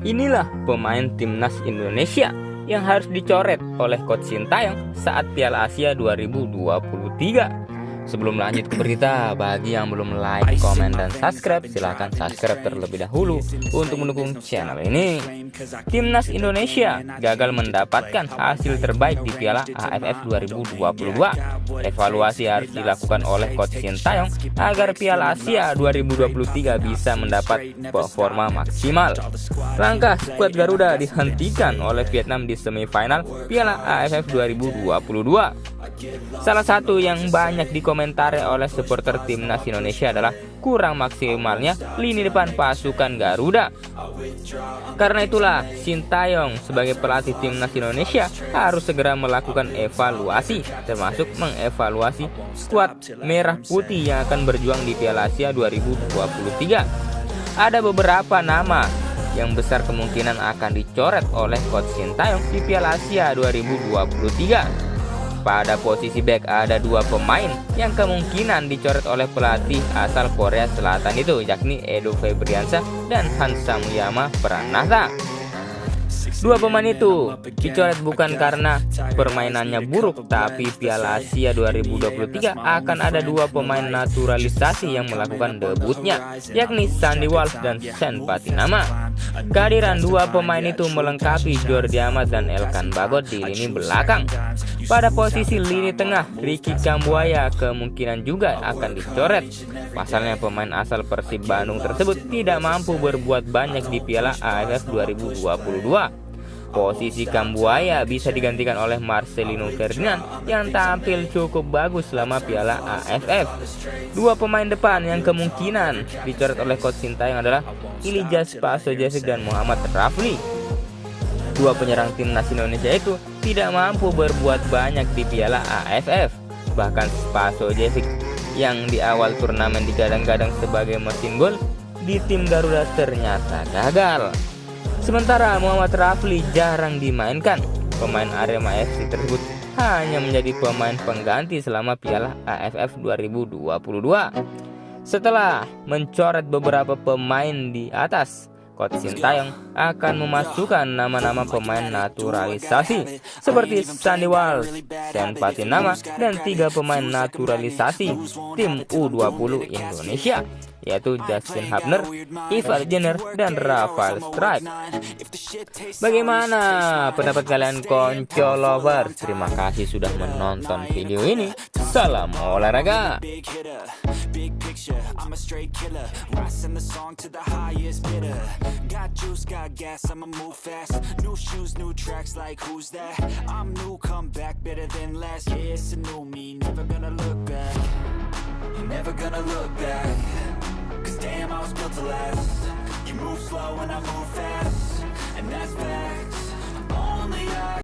Inilah pemain timnas Indonesia yang harus dicoret oleh Coach Sintayong saat Piala Asia 2023. Sebelum lanjut ke berita, bagi yang belum like, komen, dan subscribe, silahkan subscribe terlebih dahulu untuk mendukung channel ini. Timnas Indonesia gagal mendapatkan hasil terbaik di Piala AFF 2022. Evaluasi harus dilakukan oleh Coach Sintayong agar Piala Asia 2023 bisa mendapat performa maksimal. Langkah skuad Garuda dihentikan oleh Vietnam di semifinal Piala AFF 2022. Salah satu yang banyak dikomentari oleh supporter timnas Indonesia adalah kurang maksimalnya lini depan pasukan Garuda. Karena itulah, Sintayong sebagai pelatih timnas Indonesia harus segera melakukan evaluasi, termasuk mengevaluasi skuad merah putih yang akan berjuang di Piala Asia 2023. Ada beberapa nama yang besar kemungkinan akan dicoret oleh Coach Sintayong di Piala Asia 2023. Pada posisi back ada dua pemain yang kemungkinan dicoret oleh pelatih asal Korea Selatan itu, yakni Edo Febriansyah dan Hansa Muyama Pranata. Dua pemain itu dicoret bukan karena permainannya buruk, tapi Piala Asia 2023 akan ada dua pemain naturalisasi yang melakukan debutnya, yakni Sandy Walsh dan Sen Patinama. Kehadiran dua pemain itu melengkapi Jordi Amat dan Elkan Bagot di lini belakang. Pada posisi lini tengah, Ricky Kambuaya kemungkinan juga akan dicoret. Pasalnya pemain asal Persib Bandung tersebut tidak mampu berbuat banyak di Piala AFF 2022. Posisi Kambuaya bisa digantikan oleh Marcelino Ferdinand yang tampil cukup bagus selama Piala AFF. Dua pemain depan yang kemungkinan dicoret oleh Coach Sintayong adalah Ilyas Spasojevic dan Muhammad Rafli. Dua penyerang timnas Indonesia itu tidak mampu berbuat banyak di Piala AFF. Bahkan Spasojevic yang di awal turnamen digadang-gadang sebagai mesin gol di tim Garuda ternyata gagal. Sementara Muhammad Rafli jarang dimainkan. Pemain Arema FC tersebut hanya menjadi pemain pengganti selama Piala AFF 2022. Setelah mencoret beberapa pemain di atas, Coach Sintayong akan memasukkan nama-nama pemain naturalisasi seperti Sandy Walsh, Sen Patinama, dan tiga pemain naturalisasi tim U20 Indonesia, yaitu Justin Hubner, Ivar Jenner, dan Rafael Struijk. Bagaimana pendapat kalian Konco Lovers? Terima kasih sudah menonton video ini. Salam olahraga. I'm a straight killer, rising the song to the highest bidder. Got juice, got gas, I'ma move fast. New shoes, new tracks, like who's that? I'm new, come back, better than last. Yeah, it's a new me, never gonna look back. Never gonna look back. Cause damn, I was built to last. You move slow and I move fast, and that's facts. Only I